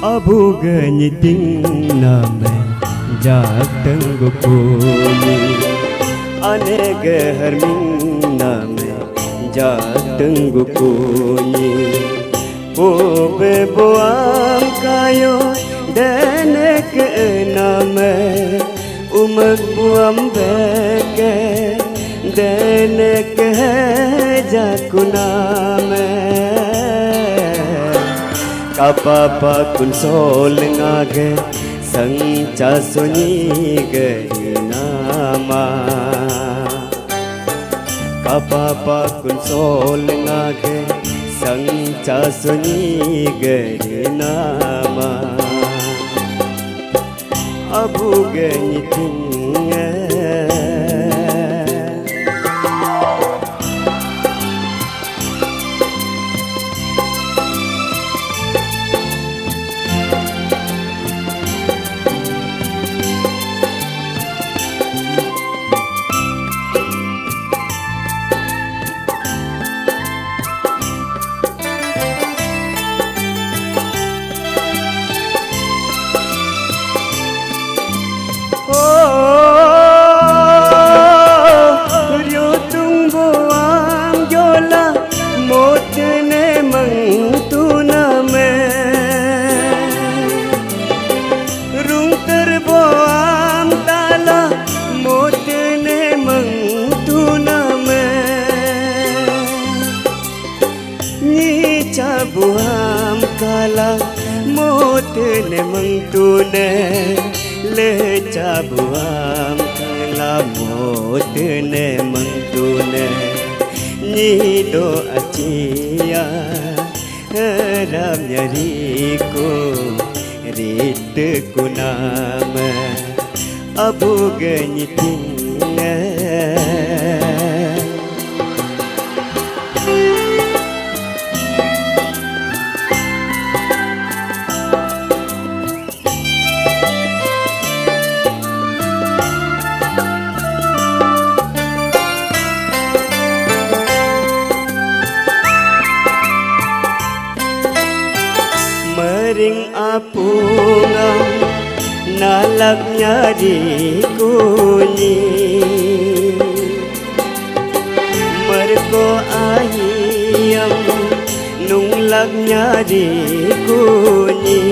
abuga nyiting name jateng gukuni anege herming name jateng gukuni pobe boam kayo denek name umak buam beke denek jakuname kapapa kun sol ngage sangca sunyi gari nama kapapa kun sol ngage sangca sunyi gari nama abu ganyiting buam kala mot ne mangtune le cha buam kala mot ne mangtune ni do achia ram yari ko rit kunam abu ganyiting ring apungam nalak nyari kunyi merko ayam nunglak nyari kunyi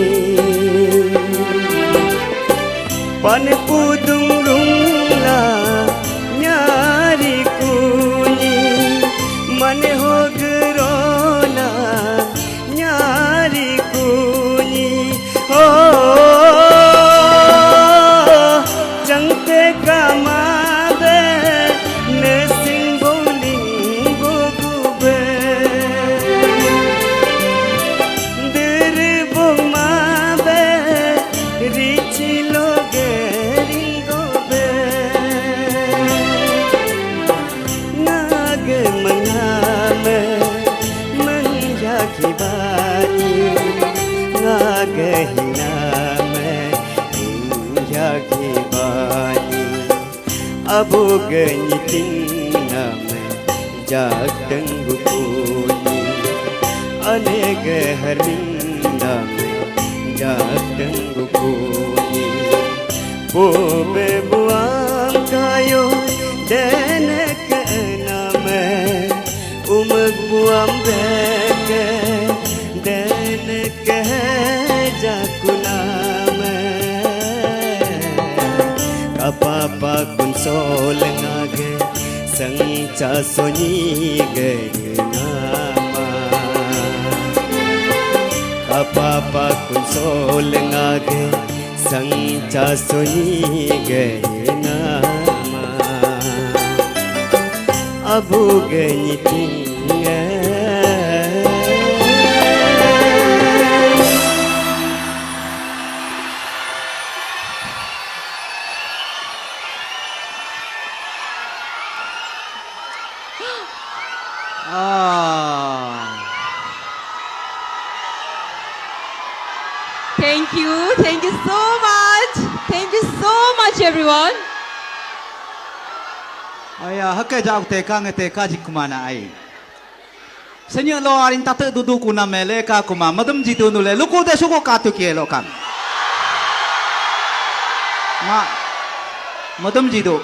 pan pudung rungla nyari kunyi mane hogrona nyari jangte kamade ne sing bowling gogube dere bomabe richi loge ringobe nage mangame manjaki bani nage abu ganyiting name jateng gukuni anege herming name jateng gukuni pobe buam kayo denek name umak buam beke denek jakuname kapapa kun sol ngage sangca sonyi gari nama kapapa kun sol ngage sangca sonyi gari nama abu ganyiting Thank you so much. Thank you so much, everyone. Aya, hakka jauk te kang te kajik kumana ai. Senyo lo arin tate dudu kuna mele ka kuma madam jitu nule luko de suko katu kielo kan. Ma madam jitu